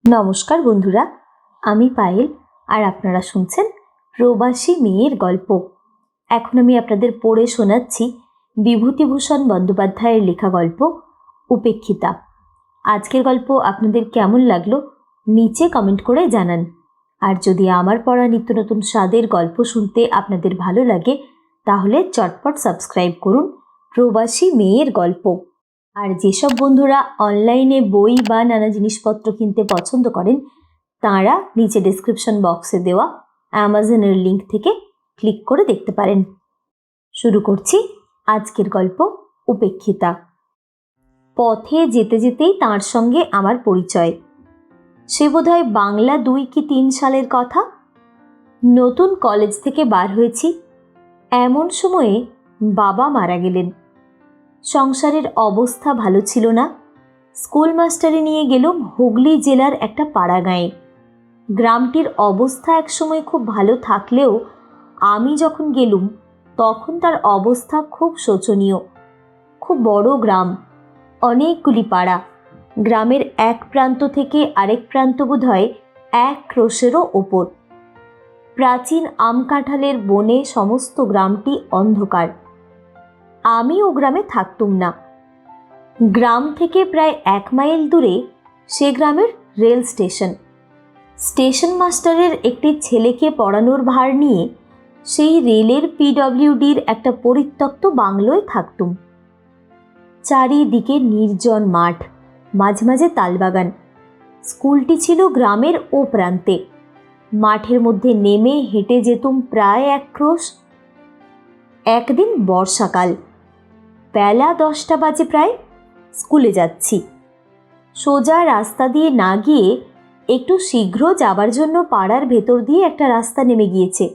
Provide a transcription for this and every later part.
নমস্কার বন্ধুরা, আমি পায়েল আর আপনারা শুনছেন প্রবাসী মেয়ের গল্প। এখন আমি আপনাদের পড়ে শোনাচ্ছি বিভূতিভূষণ বন্দ্যোপাধ্যায়ের লেখা গল্প উপেক্ষিতা। আজকের গল্প আপনাদের কেমন লাগলো নিচে কমেন্ট করে জানান। আর যদি আমার পড়া নিত্য নতুন স্বাদের গল্প শুনতে আপনাদের ভালো লাগে তাহলে চটপট সাবস্ক্রাইব করুন প্রবাসী মেয়ের গল্প। আর যেসব বন্ধুরা অনলাইনে বই বা নানা জিনিসপত্র কিনতে পছন্দ করেন তাঁরা নিচে ডেসক্রিপশন বক্সে দেওয়া অ্যামাজনের লিঙ্ক থেকে ক্লিক করে দেখতে পারেন। শুরু করছি আজকের গল্প উপেক্ষিতা। পথে যেতে যেতেই তাঁর সঙ্গে আমার পরিচয়। সে বোধহয় বাংলা 2 কি 3 সালের কথা। নতুন কলেজ থেকে বার হয়েছি, এমন সময়ে বাবা মারা গেলেন। সংসারের অবস্থা ভালো ছিল না। স্কুল মাস্টারে নিয়ে গেলুম হুগলি জেলার একটা পাড়া গাঁয়ে। গ্রামটির অবস্থা একসময় খুব ভালো থাকলেও আমি যখন গেলুম তখন তার অবস্থা খুব শোচনীয়। খুব বড় গ্রাম, অনেকগুলি পাড়া। গ্রামের এক প্রান্ত থেকে আরেক প্রান্ত বোধহয় 1 ক্রোশেরও ওপর। প্রাচীন আম কাঁঠালের বনে সমস্ত গ্রামটি অন্ধকার। আমি ও গ্রামে থাকতুম না। গ্রাম থেকে প্রায় 1 মাইল দূরে সে গ্রামের রেল স্টেশন। স্টেশন মাস্টারের একটি ছেলেকে পড়ানোর ভার নিয়ে সেই রেলের পিডব্লিউডির একটা পরিত্যক্ত বাংলোয় থাকতুম। চারিদিকে নির্জন মাঠ, মাঝে মাঝে তালবাগান। স্কুলটি ছিল গ্রামের ও প্রান্তে। মাঠের মধ্যে নেমে হেঁটে যেতুম প্রায় 1 ক্রোশ। একদিন বর্ষাকাল, বেলা 10টা বাজে প্রায়। স্কুলে যাচ্ছি। সোজা রাস্তা দিয়ে না গিয়ে একটু শীঘ্র যাবার জন্য পাড়ার ভেতর দিয়ে একটা রাস্তা নেমে গিয়েছে,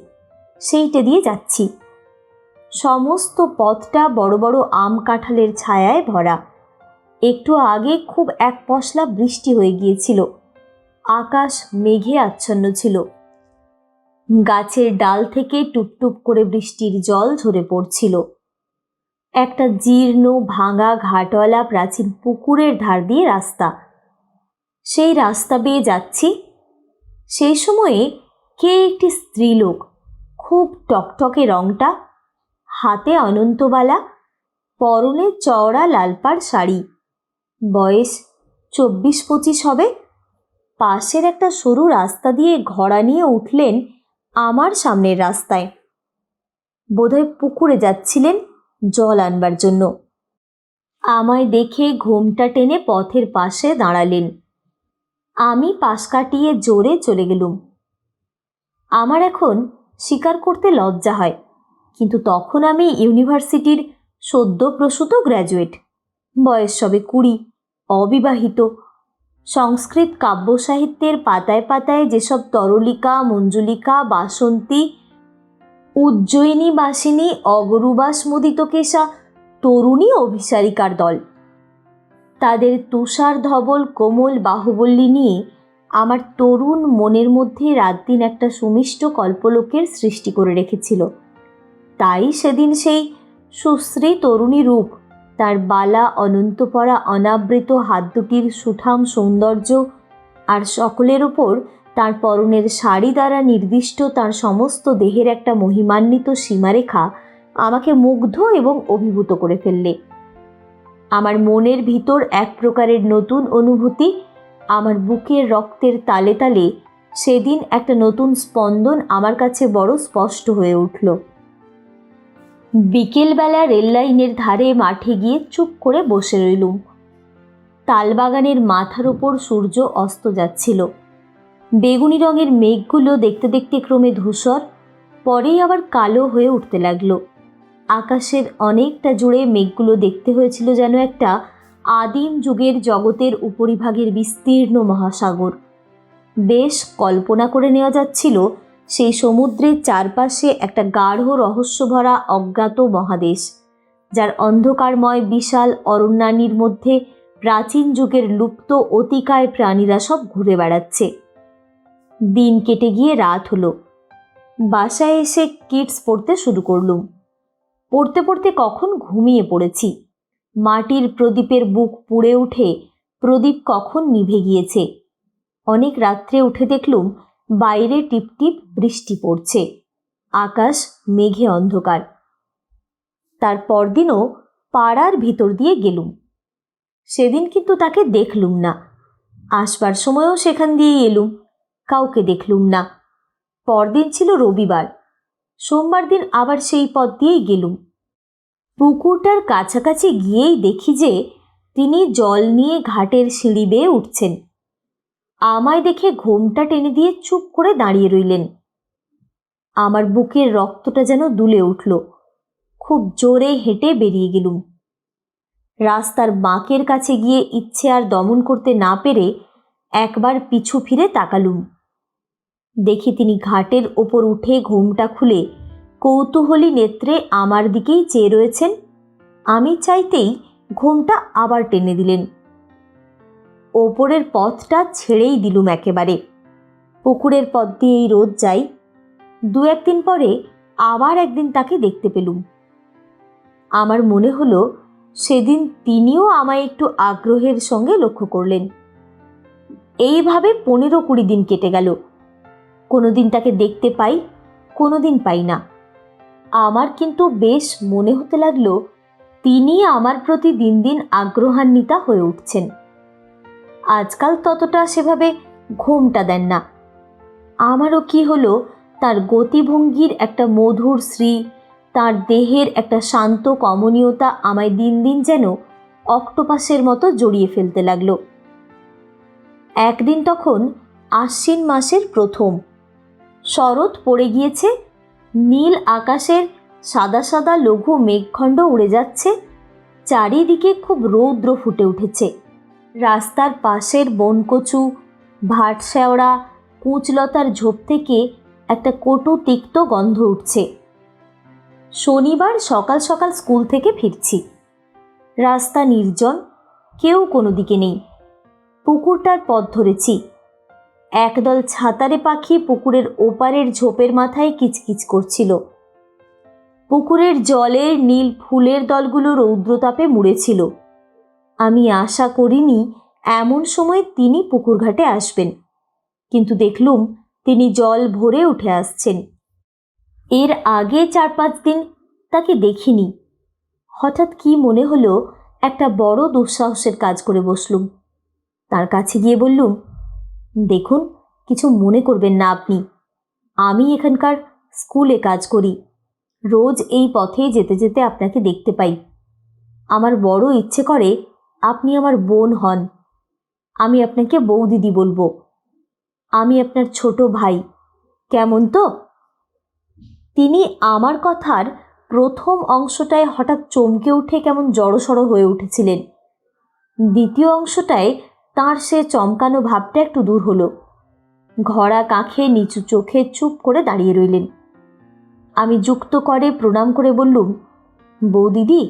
সেইটা দিয়ে যাচ্ছি। সমস্ত পথটা বড় বড় আম কাঁঠালের ছায়ায় ভরা। একটু আগে খুব এক পশলা বৃষ্টি হয়ে গিয়েছিল। আকাশ মেঘে আচ্ছন্ন ছিল। গাছের ডাল থেকে টুপটুপ করে বৃষ্টির জল ঝরে পড়ছিল। একটা জীর্ণ ভাঙা ঘাটওয়ালা প্রাচীন পুকুরের ধার দিয়ে রাস্তা। সেই রাস্তা বেয়ে যাচ্ছি। সেই সময়ে কে একটি স্ত্রীলোক, খুব টকটকে রংটা, হাতে অনন্তবালা, পরনে চওড়া লালপাড় শাড়ি, বয়স 24-25 হবে। পাশের একটা সরু রাস্তা দিয়ে ঘোড়া নিয়ে উঠলেন আমার সামনের রাস্তায়। বোধহয় পুকুরে যাচ্ছিলেন জল আনবার জন্য। আমায় দেখে ঘোমটা টেনে পথের পাশে দাঁড়ালেন। আমি পাশ কাটিয়ে জোরে চলে গেলুম। আমার এখন স্বীকার করতে লজ্জা হয়, কিন্তু তখন আমি ইউনিভার্সিটির সদ্য প্রসূত গ্র্যাজুয়েট, বয়স সবে 20, অবিবাহিত। সংস্কৃত কাব্য সাহিত্যের পাতায় পাতায় যেসব তরলিকা, মঞ্জুলিকা, বাসন্তী, উজ্জয়িনী বাসিনী, অগরুবাস মুদিতকেশা তরুণী অভিসারিকার দল, তাদের তুষার ধবল কোমল বাহুবল্লী নিয়ে আমার তরুণ মনের মধ্যে রাতদিন একটা সুমিষ্ট কল্পলোকের সৃষ্টি করে রেখেছিল। তাই সেদিন সেই সুশ্রী তরুণী রূপ, তার বালা অনন্তপরা অনাবৃত হাত দুটির সুঠাম সৌন্দর্য, আর সকলের ওপর তার পরনের শাড়ি দ্বারা নির্দিষ্ট তার সমস্ত দেহের একটা মহিমান্বিত সীমারেখা আমাকে মুগ্ধ এবং অভিভূত করে ফেললে। আমার মনের ভিতর এক প্রকারের নতুন অনুভূতি, আমার বুকের রক্তের তালে তালে সেদিন একটা নতুন স্পন্দন আমার কাছে বড় স্পষ্ট হয়ে উঠল। বিকেলবেলা রেল লাইনের ধারে মাঠে গিয়ে চুপ করে বসে রইলুম। তালবাগানের মাথার ওপর সূর্য অস্ত যাচ্ছিল। বেগুনি রঙের মেঘগুলো দেখতে দেখতে ক্রমে ধূসর, পরেই আবার কালো হয়ে উঠতে লাগলো। আকাশের অনেকটা জুড়ে মেঘগুলো দেখতে হয়েছিল যেন একটা আদিম যুগের জগতের উপরিভাগের বিস্তীর্ণ মহাসাগর। বেশ কল্পনা করে নেওয়া যাচ্ছিল সেই সমুদ্রের চারপাশে একটা গাঢ় রহস্যভরা অজ্ঞাত মহাদেশ, যার অন্ধকারময় বিশাল অরণ্যানীর মধ্যে প্রাচীন যুগের লুপ্ত অতিকায় প্রাণীরা সব ঘুরে বেড়াচ্ছে। দিন কেটে গিয়ে রাত হলো। বাসায় এসে কিডস পড়তে শুরু করলুম। পড়তে পড়তে কখন ঘুমিয়ে পড়েছি। মাটির প্রদীপের বুক পুড়ে উঠে প্রদীপ কখন নিভে গিয়েছে। অনেক রাত্রে উঠে দেখলুম বাইরে টিপটিপ বৃষ্টি পড়ছে, আকাশ মেঘে অন্ধকার। তার পরদিনও পাড়ার ভিতর দিয়ে গেলুম। সেদিন কিন্তু তাকে দেখলুম না। আসবার সময়ও সেখান দিয়েই এলুম, কাউকে দেখলুম না। পরদিন ছিল রবিবার, সোমবার দিন আবার সেই পথ দিয়েই গেলুম। পুকুরটার কাছাকাছি গিয়েই দেখি যে তিনি জল নিয়ে ঘাটের সিঁড়ি বেয়ে উঠছেন। আমায় দেখে ঘোমটা টেনে দিয়ে চুপ করে দাঁড়িয়ে রইলেন। আমার বুকের রক্তটা যেন দুলে উঠল। খুব জোরে হেঁটে বেরিয়ে গেলুম। রাস্তার বাঁকের কাছে গিয়ে ইচ্ছে আর দমন করতে না পেরে একবার পিছু ফিরে তাকালুম। দেখি তিনি ঘাটের ওপর উঠে ঘোমটা খুলে কৌতূহলী নেত্রে আমার দিকেই চেয়ে রয়েছেন। আমি চাইতেই ঘোমটা আবার টেনে দিলেন। ওপরের পথটা ছেড়েই দিলুম একেবারে। পুকুরের পথ দিয়েই রোজ যাই। দু একদিন পরে আবার একদিন তাকে দেখতে পেলুম। আমার মনে হলো সেদিন তিনিও আমায় একটু আগ্রহের সঙ্গে লক্ষ্য করলেন। এইভাবে 15-20 দিন কেটে গেল। কোনোদিন তাকে দেখতে পাই, কোনোদিন পাই না। আমার কিন্তু বেশ মনে হতে লাগলো তিনি আমার প্রতি দিন দিন আগ্রহান্বিতা হয়ে উঠছেন। আজকাল ততটা সেভাবে ঘোমটা দেন না। আমারও কি হলো, তার গতিভঙ্গির একটা মধুর শ্রী, তার দেহের একটা শান্ত কমনীয়তা আমায় দিন দিন যেন অক্টোপাসের মতো জড়িয়ে ফেলতে লাগলো। একদিন তখন আশ্বিন মাসের প্রথম, শরৎ পড়ে গিয়েছে। নীল আকাশের সাদা সাদা লঘু মেঘখণ্ড উড়ে যাচ্ছে। চারিদিকে খুব রৌদ্র ফুটে উঠেছে। রাস্তার পাশের বনকচু, ভাটশেওড়া, কুঁচলতার ঝোপ থেকে একটা কটু তিক্ত গন্ধ উঠছে। শনিবার সকাল সকাল স্কুল থেকে ফিরছি। রাস্তা নির্জন, কেউ কোনো দিকে নেই। পুকুরটার পথ ধরেছি। একদল ছাতারে পাখি পুকুরের ওপারের ঝোপের মাথায় কিচকিচ করছিল। পুকুরের জলের নীল ফুলের দলগুলো রৌদ্রতাপে মুড়েছিল। আমি আশা করিনি এমন সময় তিনি পুকুর ঘাটে আসবেন, কিন্তু দেখলুম তিনি জল ভরে উঠে আসছেন। এর আগে 4-5 দিন তাকে দেখিনি। হঠাৎ কি মনে হলো, একটা বড় দুঃসাহসের কাজ করে বসলুম। তার কাছে গিয়ে বললুম, দেখুন, কিছু মনে করবেন না আপনি। আমি এখানকার স্কুলে কাজ করি। রোজ এই পথে যেতে যেতে আপনাকে দেখতে পাই। আমার বড় ইচ্ছে করে আপনি আমার বোন হন। আমি আপনাকে বৌদিদি বলবো। আমি আপনার ছোট ভাই, কেমন তো? তিনি আমার কথার প্রথম অংশটায় হঠাৎ চমকে উঠে কেমন জড়সড় হয়ে উঠেছিলেন। দ্বিতীয় অংশটায় তাঁর সে চমকানো ভাবটা একটু দূর হলো। ঘড়া কাঁখে নিচু চোখে চুপ করে দাঁড়িয়ে রইলেন। আমি যুক্ত করে প্রণাম করে বললুম, বৌদিদি,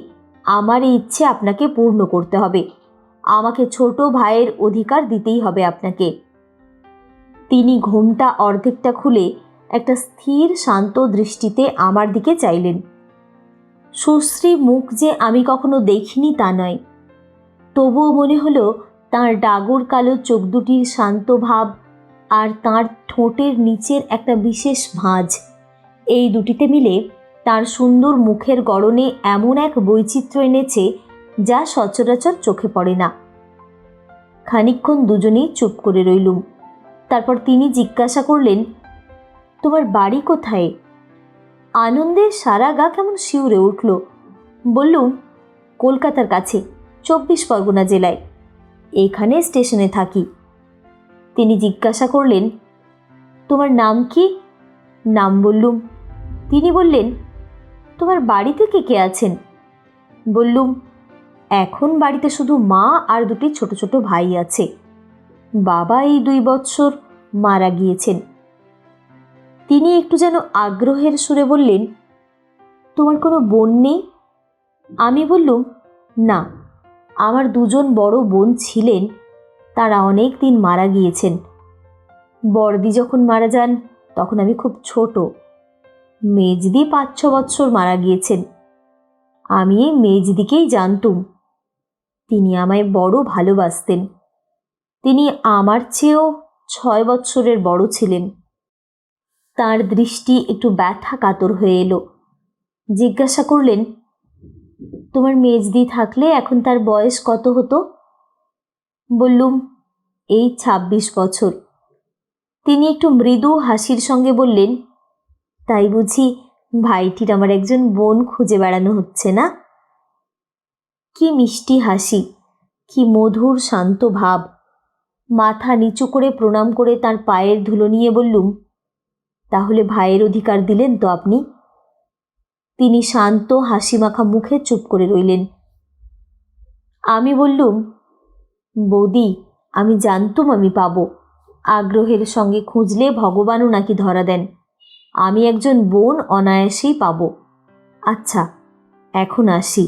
আমার এই ইচ্ছে আপনাকে পূর্ণ করতে হবে। আমাকে ছোট ভাইয়ের অধিকার দিতেই হবে আপনাকে। তিনি ঘোমটা অর্ধেকটা খুলে একটা স্থির শান্ত দৃষ্টিতে আমার দিকে চাইলেন। সুশ্রী মুখ যে আমি কখনো দেখিনি তা নয়, তবুও মনে হলো তাঁর ডাগর কালো চোখ দুটির শান্ত ভাব আর তাঁর ঠোঁটের নিচের একটা বিশেষ ভাঁজ, এই দুটিতে মিলে তার সুন্দর মুখের গড়নে এমন এক বৈচিত্র্য এনেছে যা সচরাচর চোখে পড়ে না। খানিকক্ষণ দুজনেই চুপ করে রইলুম। তারপর তিনি জিজ্ঞাসা করলেন, তোমার বাড়ি কোথায়? আনন্দে সারা গা কেমন শিউরে উঠল। বললুম, কলকাতার কাছে, 24 পরগনা জেলায়। এখানে স্টেশনে থাকি। তিনি জিজ্ঞাসা করলেন, তোমার নাম কি? নাম বললুম। তিনি বললেন, তোমার বাড়িতে কে কে আছেন? বললুম, এখন বাড়িতে শুধু মা আর দুটি ছোট ছোট ভাই আছে। বাবা এই 2 বৎসর মারা গিয়েছেন। তিনি একটু যেন আগ্রহের সুরে বললেন, তোমার কোনো বোন নেই? আমি বললুম, না, আমার 2জন বড় বোন ছিলেন, তারা অনেক দিন মারা গিয়েছেন। বড়দি যখন মারা যান তখন আমি খুব ছোট। মেজদি 5-6 বৎসর মারা গিয়েছেন। আমি এই মেজদিকেই জানতুম। তিনি আমায় বড় ভালোবাসতেন। তিনি আমার চেয়েও 6 বৎসরের বড় ছিলেন। তার দৃষ্টি একটু ব্যথা কাতর হয়ে এলো। জিজ্ঞাসা করলেন, তোমার মেজদি থাকলে এখন তার বয়স কত হতো? বললুম, এই 26 বছর। তিনি একটু মৃদু হাসির সঙ্গে বললেন, তাই বুঝি ভাইটির আমার একজন বোন খুঁজে বেড়ানো হচ্ছে না? কি মিষ্টি হাসি, কি মধুর শান্ত ভাব। মাথা নিচু করে প্রণাম করে তার পায়ের ধুলো নিয়ে বললুম, তাহলে ভাইয়ের অধিকার দিলেন তো আপনি? তিনি শান্ত হাসি মাখা মুখে চুপ করে রইলেন। আমি বললুম, বৌদি, আমি জানতুম আমি পাবো। আগ্রহের সঙ্গে খুঁজলে ভগবানও নাকি ধরা দেন। আমি একজন বোন অনায়াসেই পাবো। আচ্ছা, এখন আসি।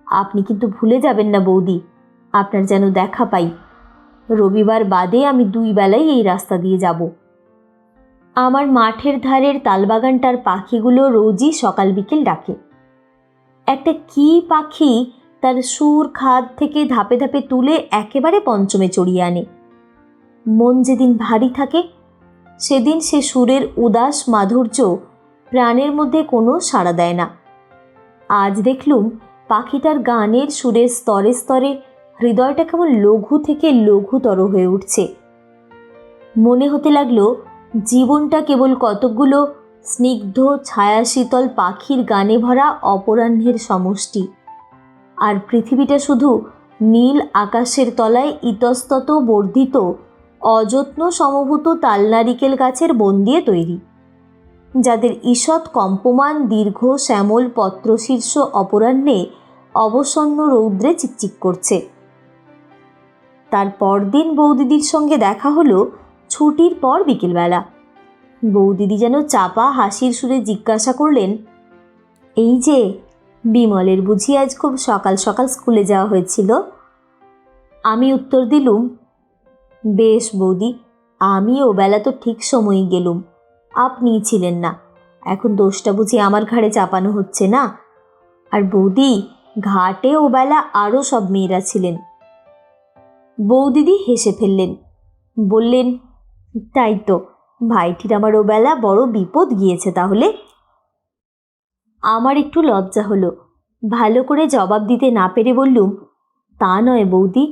আপনি কিন্তু ভুলে যাবেন না বৌদি, আপনার যেন দেখা পাই। রবিবার বাদে আমি 2 বেলাই এই রাস্তা দিয়ে যাব। আমার মাঠের ধারের তালবাগানটার পাখিগুলো রোজই সকাল বিকেল ডাকে। একটা কি পাখি তার সুর খাদ থেকে ধাপে ধাপে তুলে একেবারে পঞ্চমে চড়িয়ে আনে। মন যেদিন ভারী থাকে সেদিন সে সুরের উদাস মাধুর্য প্রাণের মধ্যে কোনো সাড়া দেয় না। আজ দেখলুম পাখিটার গানের সুরের স্তরে স্তরে হৃদয়টা কেমন লঘু থেকে লঘুতর হয়ে উঠছে। মনে হতে লাগলো জীবনটা কেবল কতকগুলো স্নিগ্ধ ছায়াশীতল পাখির গানে ভরা অপরাহ্নের সমষ্টি, আর পৃথিবীটা শুধু নীল আকাশের তলায় ইতস্তত বর্ধিত অযত্ন সমভূত তালনারিকেল গাছের বন দিয়ে তৈরি, যাদের ঈষৎ কম্পমান দীর্ঘ শ্যামল পত্রশীর্ষ অপরাহ্নে অবসন্ন রৌদ্রে চিকচিক করছে। তার পরদিন বৌদিদির সঙ্গে দেখা হলো ছুটির পর বিকেলবেলা। বৌদিদি যেন চাপা হাসির সুরে জিজ্ঞাসা করলেন, এই যে বিমলের বুঝি আজ খুব সকাল সকাল স্কুলে যাওয়া হয়েছিল? আমি উত্তর দিলুম, বেশ বৌদি, আমি ওবেলা তো ঠিক সময়ই গেলুম, আপনিই ছিলেন না। এখন দোষটা বুঝি আমার ঘাড়ে চাপানো হচ্ছে না? আর বৌদি, ঘাটে ওবেলা আরও সব মেয়েরা ছিলেন। বৌদিদি হেসে ফেললেন, বললেন, তাই তো, ভাইটির আমার ওবেলা বড় বিপদ গিয়েছে তাহলে। আমার একটু লজ্জা হলো। ভালো করে জবাব দিতে না পেরে বললুম, তা নয় বৌদি,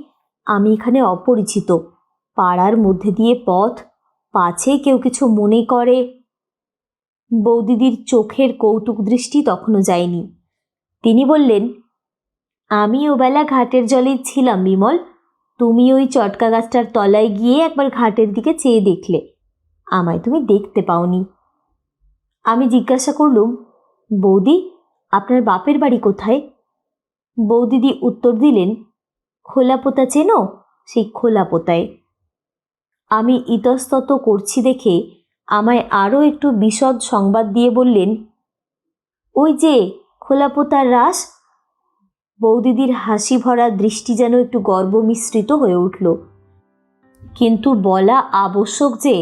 আমি এখানে অপরিচিত, পাড়ার মধ্যে দিয়ে পথ, পাছে কেউ কিছু মনে করে। বৌদিদির চোখের কৌতুক দৃষ্টি তখনও যায়নি। তিনি বললেন, আমি ওবেলা ঘাটের জলেই ছিলাম বিমল। তুমি ওই চটকা গাছটার তলায় গিয়ে একবার ঘাটের দিকে চেয়ে দেখলে, আমায় তুমি দেখতে পাওনি। আমি জিজ্ঞাসা করলুম, বৌদি, আপনার বাপের বাড়ি কোথায়? বৌদিদি উত্তর দিলেন, খোলাপোতা চেনো? সেই খোলাপোতায়। আমি ইতস্তত করছি দেখে আমায় আরও একটু বিশদ সংবাদ দিয়ে বললেন, ওই যে খোলাপোতার রাস। বৌদিদির হাসি ভরা দৃষ্টি যেন একটু গর্ব মিশ্রিত হয়ে উঠল। কিন্তু বলা আবশ্যক যে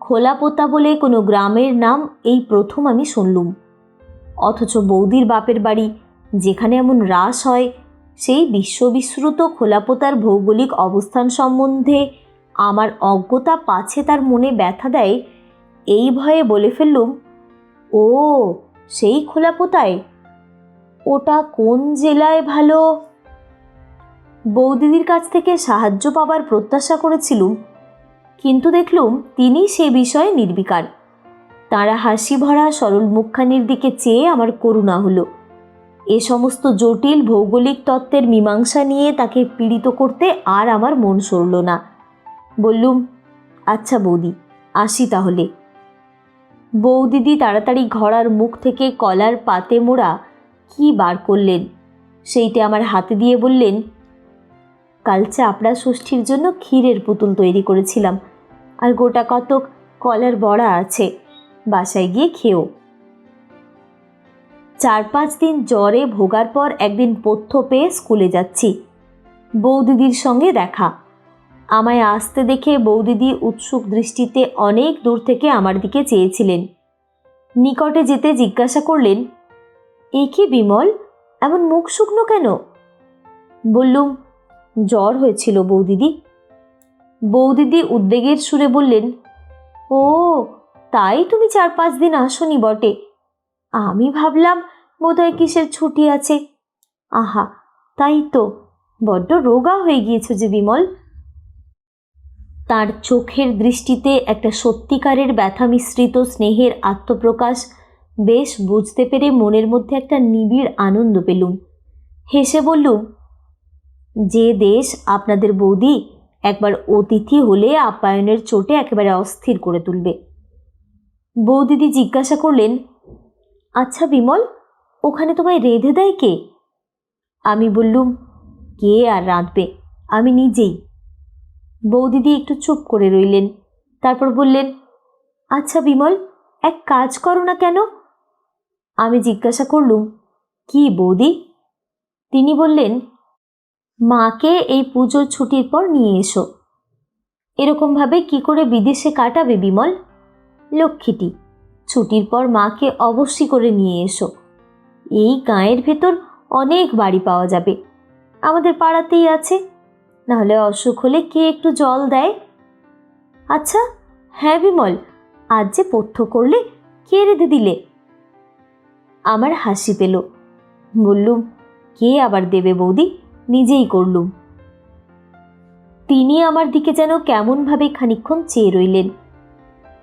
খোলাপোতা বলে কোনো গ্রামের নাম এই প্রথম আমি শুনলুম। অথচ বৌদির বাপের বাড়ি যেখানে এমন রাস হয়, সেই বিশ্ববিশ্রুত খোলাপোতার ভৌগোলিক অবস্থান সম্বন্ধে আমার অজ্ঞতা পাছে তার মনে ব্যথা দেয়, এই ভয়ে বলে ফেললুম, ও সেই খোলাপোতায়? ওটা কোন জেলায় ভালো? বৌদিদির কাছ থেকে সাহায্য পাবার প্রত্যাশা করেছিলুম, কিন্তু দেখলুম তিনি সে বিষয়ে নির্বিকার। তাঁরা হাসি ভরা সরল মুখখানির দিকে চেয়ে আমার করুণা হলো। এ সমস্ত জটিল ভৌগোলিক তত্ত্বের মীমাংসা নিয়ে তাকে পীড়িত করতে আর আমার মন সরল না। বললুম, আচ্ছা বৌদি, আসি তাহলে। বৌদিদি তাড়াতাড়ি ঘড়ার মুখ থেকে কলার পাতে মোড়া কি বার করলেন, সেইটে আমার হাতে দিয়ে বললেন, কাল চাপড়া ষষ্ঠীর জন্য ক্ষীরের পুতুল তৈরি করেছিলাম, আর গোটা কতক কলার বড়া আছে, বাসায় গিয়ে খেও। 4-5 দিন জ্বরে ভোগার পর একদিন পথ্য পেয়ে স্কুলে যাচ্ছি। বৌদিদির সঙ্গে দেখা। আমায় আসতে দেখে বৌদিদি উৎসুক দৃষ্টিতে অনেক দূর থেকে আমার দিকে চেয়েছিলেন। নিকটে যেতে জিজ্ঞাসা করলেন, এ কি বিমল, এমন মুখ শুকনো কেন? বললুম, জ্বর হয়েছিল বৌদিদি। বৌদিদি উদ্বেগের সুরে বললেন, ও তাই তুমি 4-5 দিন আসনি বটে। আমি ভাবলাম বোধহয় কিসের ছুটি আছে। আহা, তাই তো, বড্ড রোগা হয়ে গিয়েছ যে বিমল। তার চোখের দৃষ্টিতে একটা সত্যিকারের ব্যথা মিশ্রিত স্নেহের আত্মপ্রকাশ বেশ বুঝতে পেরে মনের মধ্যে একটা নিবিড় আনন্দ পেলুম। হেসে বললুম, যে দেশ আপনাদের বৌদি একবার অতিথি হলে আপ্যায়নের চোটে একেবারে অস্থির করে তুলবে। বৌদিদি জিজ্ঞাসা করলেন, আচ্ছা বিমল, ওখানে তোমায় রেঁধে দেয় কে? আমি বললুম, কে আর রাঁধবে, আমি নিজেই। বৌদিদি একটু চুপ করে রইলেন, তারপর বললেন, আচ্ছা বিমল, এক কাজ করো না কেন? আমি জিজ্ঞাসা করলুম, কি বৌদি? তিনি বললেন, মাকে এই পুজোর ছুটির পর নিয়ে এসো। এরকমভাবে কি করে বিদেশে কাটাবে বিমল? লক্ষ্মীটি, ছুটির পর মাকে অবশ্যই করে নিয়ে এসো। এই গাঁয়ের ভেতর অনেক বাড়ি পাওয়া যাবে, আমাদের পাড়াতেই আছে। নাহলে অসুখ হলে কে একটু জল দেয়? আচ্ছা হ্যাঁ বিমল, আজ যে পথ্য করলে, কে রেঁধে দিলে? আমার হাসি পেল। বললুম, কে আবার দেবে বৌদি, নিজেই করলুম। তিনি আমার দিকে যেন কেমনভাবে খানিকক্ষণ চেয়ে রইলেন।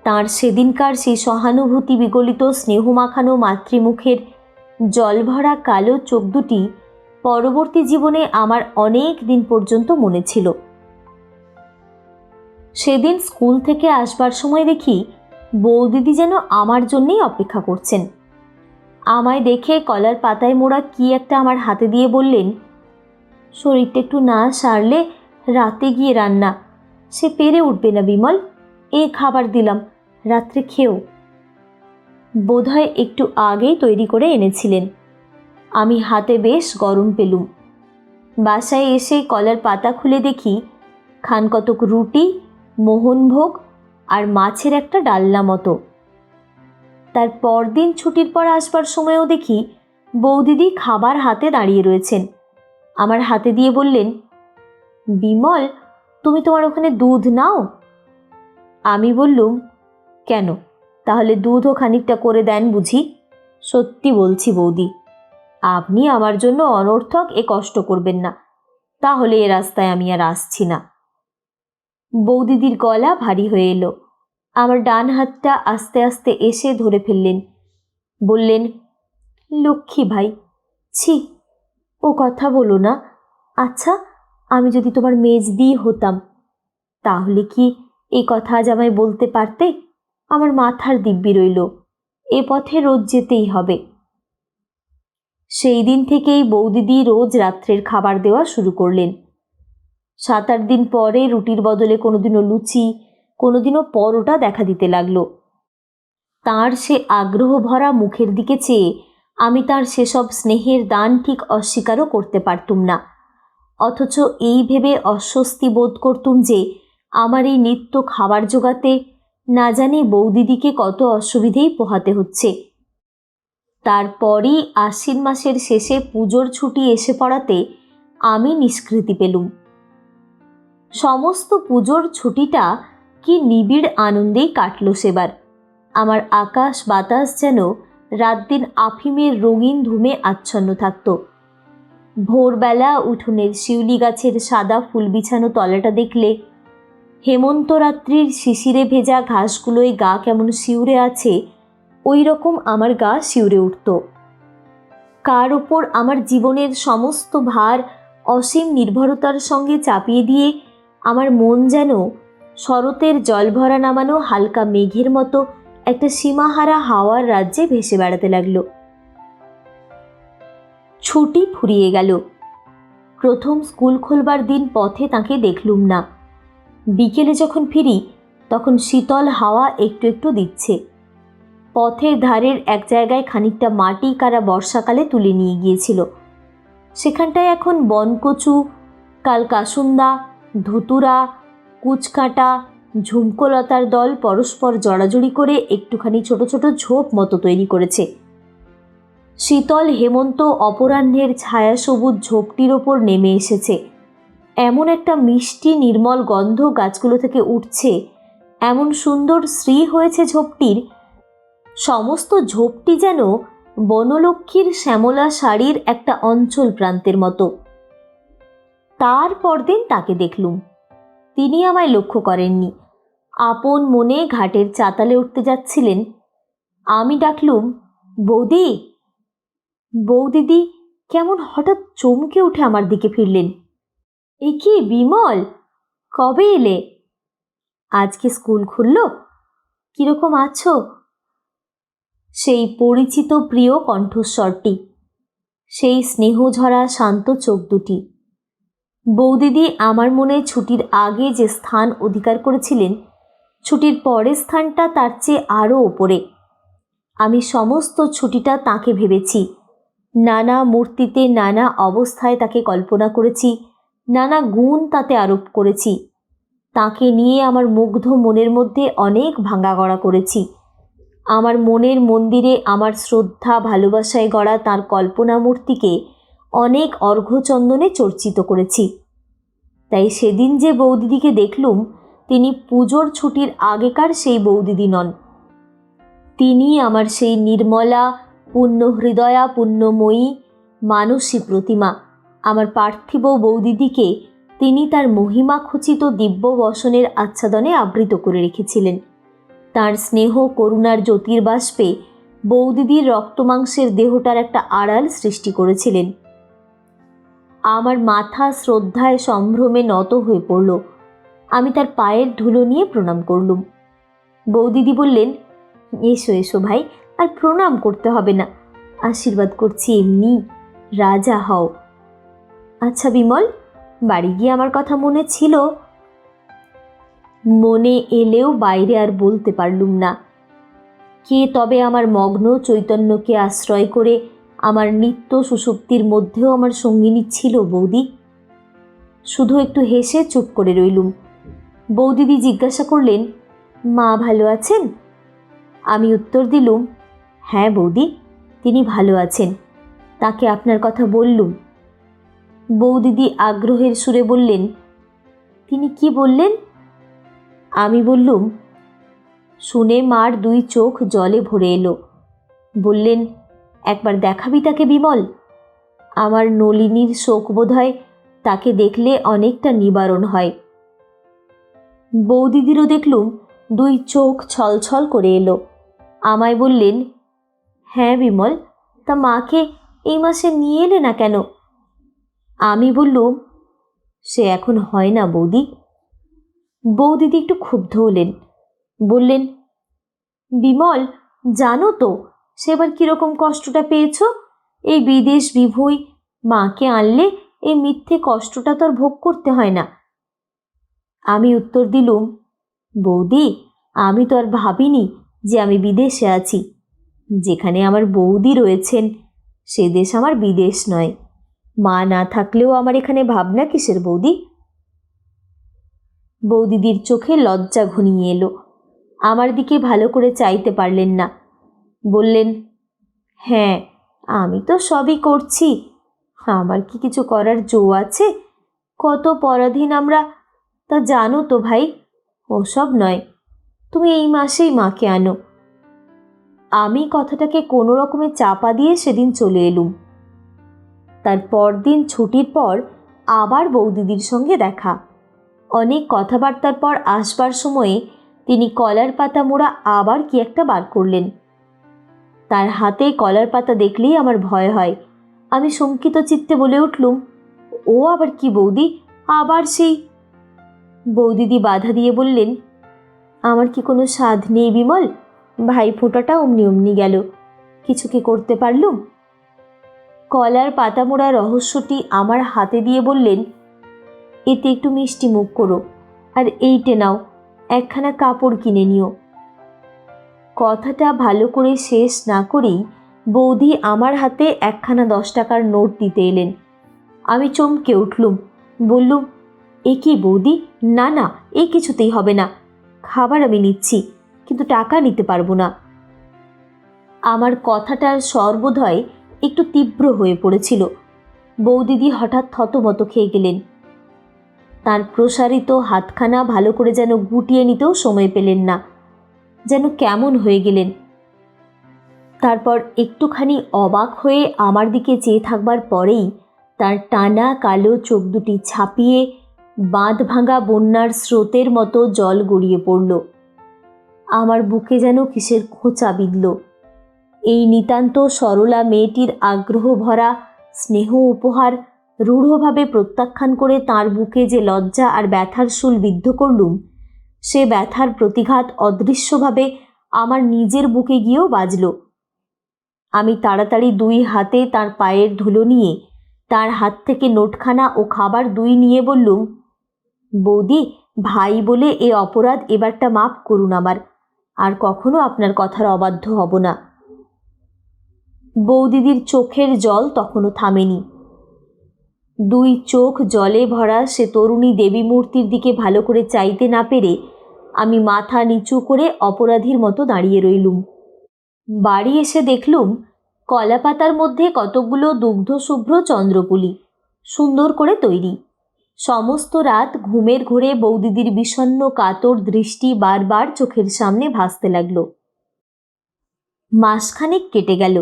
তাঁর সেদিনকার সেই সহানুভূতি বিগলিত স্নেহ মাখানো মাতৃমুখের জলভরা কালো চোখ দুটি পরবর্তী জীবনে আমার অনেক দিন পর্যন্ত মনে ছিল। সেদিন স্কুল থেকে আসবার সময় দেখি বৌদিদি যেন আমার জন্যেই অপেক্ষা করছেন। আমায় দেখে কলার পাতায় মোড়া কি একটা আমার হাতে দিয়ে বললেন, শরীরটা একটু না সারলে রাতে গিয়ে রান্না সে পেরে উঠবে না বিমল, এই খাবার দিলাম, রাত্রে খেও। বোধহয় একটু আগেই তৈরি করে এনেছিলেন। আমি হাতে বেশ গরম পেলুম। বাসায় এসে কলার পাতা খুলে দেখি খানকতক রুটি, মোহনভোগ আর মাছের একটা ডালনা মতো। তার পরদিন ছুটির পর আসবার সময়ও দেখি বৌদিদি খাবার হাতে দাঁড়িয়ে রয়েছেন। আমার হাতে দিয়ে বললেন, বিমল, তুমি তোমার ওখানে দুধ নাও? আমি বললুম, কেন, তাহলে দুধও খানিকটা করে দেন বুঝি? সত্যি বলছি বৌদি, আপনি আমার জন্য অনর্থক এ কষ্ট করবেন না, তাহলে এ রাস্তায় আমি আর আসছি না। বৌদিদির গলা ভারী হয়ে এলো। আমার ডান হাতটা আস্তে আস্তে এসে ধরে ফেললেন। বললেন, লক্ষ্মী ভাই, ছি, ও কথা বলো না। আচ্ছা, আমি যদি তোমার মেজদি হতাম, তাহলে কি এই কথা আজ আমায় বলতে পারতে? আমার মাথার দিব্যি রইল, এ পথে রোজ যেতেই হবে। সেই দিন থেকেই বৌদিদি রোজ রাত্রের খাবার দেওয়া শুরু করলেন। 7-8 দিন পরে রুটির বদলে কোনোদিনও লুচি, কোনোদিনও পরোটা দেখা দিতে লাগলো। তাঁর সে আগ্রহ ভরা মুখের দিকে চেয়ে আমি তাঁর সেসব স্নেহের দান ঠিক অস্বীকারও করতে পারতুম না। অথচ এই ভেবে অস্বস্তি বোধ করতুম যে আমার এই নিত্য খাবার জোগাতে না জানি বৌদিদিকে কত অসুবিধেই পোহাতে হচ্ছে। তারপরই আশ্বিন মাসের শেষে পুজোর ছুটি এসে পড়াতে আমি নিষ্কৃতি পেলুম। সমস্ত পুজোর ছুটিটা কি নিবিড় আনন্দেই কাটল সেবার। আমার আকাশ বাতাস যেন রাত দিন আফিমের রঙিন ধুমে আচ্ছন্ন থাকত। ভোরবেলা উঠোনের শিউলি গাছের সাদা ফুল বিছানো তলাটা দেখলে হেমন্ত রাত্রির শিশিরে ভেজা ঘাসগুলোয় গা কেমন শিউরে আছে, ওই রকম আমার গা শিউরে উঠত। কার ওপর আমার জীবনের সমস্ত ভার অসীম নির্ভরতার সঙ্গে চাপিয়ে দিয়ে আমার মন যেন শরতের জলভরা নামানো হালকা মেঘের মতো একটা সীমাহারা হাওয়ার রাজ্যে ভেসে বেড়াতে লাগলো। ছুটি ফুরিয়ে গেল। প্রথম স্কুল খোলবার দিন পথে তাকে দেখলুম না। বিকেলে যখন ফিরি তখন শীতল হাওয়া একটু একটু দিচ্ছে। পথের ধারের এক জায়গায় খানিকটা মাটি কারা বর্ষাকালে তুলে নিয়ে গিয়েছিল। সেখানটায় এখন বনকচু, কালকাসুন্দা, ধুতুরা, কুচকাঁটা, ঝুমকোলতার দল পরস্পর জড়াজড়ি করে একটুখানি ছোট ছোট ঝোপ মতো তৈরি করেছে। শীতল হেমন্ত অপরাহ্নের ছায়া সবুজ ঝোপটির ওপর নেমে এসেছে। এমন একটা মিষ্টি নির্মল গন্ধ গাছগুলো থেকে উঠছে, এমন সুন্দর শ্রী হয়েছে ঝোপটির, সমস্ত ঝোপটি যেন বনলক্ষ্মীর শ্যামলা শাড়ির একটা অঞ্চল প্রান্তের মতো। তার পরদিন তাকে দেখলুম। তিনি আমায় লক্ষ্য করেননি, আপন মনে ঘাটের চাতালে উঠতে যাচ্ছিলেন। আমি ডাকলুম, বৌদি। বৌদিদি কেমন হঠাৎ চমকে উঠে আমার দিকে ফিরলেন। এ কি বিমল, কবে এলে? আজকে স্কুল খুলল, কিরকম আছো? সেই পরিচিত প্রিয় কণ্ঠস্বরটি, সেই স্নেহঝরা শান্ত চোখ দুটি। বৌদিদি আমার মনে ছুটির আগে যে স্থান অধিকার করেছিলেন, ছুটির পরের স্থানটা তার চেয়ে আরও ওপরে। আমি সমস্ত ছুটিটা তাকে ভেবেছি, নানা মূর্তিতে নানা অবস্থায় তাকে কল্পনা করেছি, নানা গুণ তাতে আরোপ করেছি। তাকে নিয়ে আমার মুগ্ধ মনের মধ্যে অনেক ভাঙাগড়া করেছি। আমার মনের মন্দিরে আমার শ্রদ্ধা ভালোবাসায় গড়া তাঁর কল্পনা মূর্তিকে অনেক অর্ঘ্যচন্দনে চর্চিত করেছি। তাই সেদিন যে বৌদিদিকে দেখলুম, তিনি পুজোর ছুটির আগেকার সেই বৌদিদি নন। তিনি আমার সেই নির্মলা, পুণ্য হৃদয়া, পুণ্যময়ী মানসী প্রতিমা। আমার পার্থিব বৌদিদিকে তিনি তার মহিমা খচিত দিব্য বসনের আচ্ছাদনে আবৃত করে রেখেছিলেন। তার স্নেহ করুণার জ্যোতির্বাষ্পে বৌদিদির রক্তমাংসের দেহটার একটা আড়াল সৃষ্টি করেছিলেন। আমার মাথা শ্রদ্ধায় সম্ভ্রমে নত হয়ে পড়ল। আমি তার পায়ের ধুলো নিয়ে প্রণাম করলুম। বৌদিদি বললেন, এসো এসো ভাই, আর প্রণাম করতে হবে না, আশীর্বাদ করছি এমনি, রাজা হও। আচ্ছা বিমল, বাড়ি গিয়ে আমার কথা মনে ছিল? মনে এলেও বাইরে আর বলতে পারলুম না। কে তবে আমার মগ্ন চৈতন্যকে আশ্রয় করে আমার নিত্য সুষুপ্তির মধ্যেও আমার সঙ্গিনী ছিল বৌদি? শুধু একটু হেসে চুপ করে রইলুম। বৌদিদি জিজ্ঞাসা করলেন, মা ভালো আছেন? আমি উত্তর দিলুম, হ্যাঁ বৌদি, তিনি ভালো আছেন, তাকে আপনার কথা বললুম। বৌদিদি আগ্রহের সুরে বললেন, তিনি কি বললেন? আমি বললুম। শুনে মার দুই চোখ জলে ভরে এলো। বললেন, একবার দেখাবি তাকে বিমল? আমার নলিনীর শোক বোধ হয় তাকে দেখলে অনেকটা নিবারণ হয়। বৌদিদিরও দেখলুম দুই চোখ ছলছল করে এলো। আমায় বললেন, হ্যাঁ বিমল, তা মাকে এই মাসে নিয়ে এলে না কেন? আমি বললুম, সে এখন হয় না বৌদি। বৌদিদি একটু ক্ষুব্ধ হলেন, বললেন, বিমল, জানো তো সেবার কীরকম কষ্টটা পেয়েছ? এই বিদেশ বিভুঁই মাকে আনলে এই মিথ্যে কষ্টটা তো আর ভোগ করতে হয় না। আমি উত্তর দিলুম, বৌদি, আমি তো আর ভাবিনি যে আমি বিদেশে আছি। যেখানে আমার বৌদি রয়েছেন সে দেশ আমার বিদেশ নয়। মা না থাকলেও আমার এখানে ভাবনা কিসের বৌদি? বৌদিদির চোখে লজ্জা ঘনিয়ে এলো। আমার দিকে ভালো করে চাইতে পারলেন না। বললেন, হ্যাঁ, আমি তো সবই করছি, আমার কি কিছু করার জো আছে? কত পরাধীন আমরা, তা জানো তো ভাই। ওসব নয়, তুমি এই মাসেই মাকে আনো। আমি কথাটাকে কোনো রকমে চাপা দিয়ে সেদিন চলে এলুম। তার পরদিন ছুটির পর আবার বৌদিদির সঙ্গে দেখা। অনেক কথাবার্তার পর আসবার সময়ে তিনি কলার পাতা মোড়া আবার কি একটা বার করলেন। তার হাতে কলার পাতা দেখলেই আমার ভয় হয়। আমি শঙ্কিত চিত্তে বলে উঠলুম, ও আবার কি বৌদি, আবার সেই? বৌদিদি বাধা দিয়ে বললেন, আমার কি কোনো সাধ নেই বিমল? ভাই ফোঁটাটা অমনি অমনি গেল, কিছু কি করতে পারলুম? কলার পাতা মোড়া রহস্যটি আমার হাতে দিয়ে বললেন, এতে একটু মিষ্টি মুখ করো, আর এইটে নাও, একখানা কাপড় কিনে নিও। কথাটা ভালো করে শেষ না করেই বৌদি আমার হাতে একখানা 10 টাকার নোট দিতে এলেন। আমি চমকে উঠলুম, বললুম, এ কি বৌদি, না না, এই কিছুতেই হবে না, খাবার আমি নিচ্ছি, কিন্তু টাকা নিতে পারবো না। আমার কথাটার সর্বদয় একটু তীব্র হয়ে পড়েছিল। বৌদিদি হঠাৎ থতমত খেয়ে গেলেন। তার প্রসারিত হাতখানা ভালো করে যেন গুটিয়ে নিতেও সময় পেলেন না, যেন কেমন হয়ে গেলেন। তারপর একটুখানি অবাক হয়ে আমার দিকে চেয়ে থাকবার পরেই তার টানা কালো চোখ দুটি ছাপিয়ে বাঁধ ভাঙা বন্যার স্রোতের মতো জল গড়িয়ে পড়ল। আমার বুকে যেন কিসের খোঁচা বিঁধল। এই নিতান্ত সরলা মেয়েটির আগ্রহ ভরা স্নেহ উপহার রূঢ়ভাবে প্রত্যাখ্যান করে তার বুকে যে লজ্জা আর ব্যথার শুল বিদ্ধ করলুম, সে ব্যথার প্রতিঘাত অদৃশ্যভাবে আমার নিজের বুকে গিয়েও বাজল। আমি তাড়াতাড়ি 2 হাতে তার পায়ের ধুলো নিয়ে তার হাত থেকে নোটখানা ও খাবার 2 নিয়ে বললুম, বৌদি, ভাই বলে এ অপরাধ এবারটা মাফ করুন আমার, আর কখনো আপনার কথার অবাধ্য হব না। বৌদিদির চোখের জল তখনও থামেনি। 2 চোখ জলে ভরা সে তরুণী দেবী মূর্তির দিকে ভালো করে চাইতে না পেরে আমি মাথা নিচু করে অপরাধীর মতো দাঁড়িয়ে রইলুম। বাড়ি এসে দেখলুম কলাপাতার মধ্যে কতকগুলো দুগ্ধশুভ্র চন্দ্রপুলি, সুন্দর করে তৈরি। সমস্ত রাত ঘুমের ঘোরে বৌদিদির বিষণ্ণ কাতর দৃষ্টি বারবার চোখের সামনে ভাসতে লাগল। মাসখানেক কেটে গেল।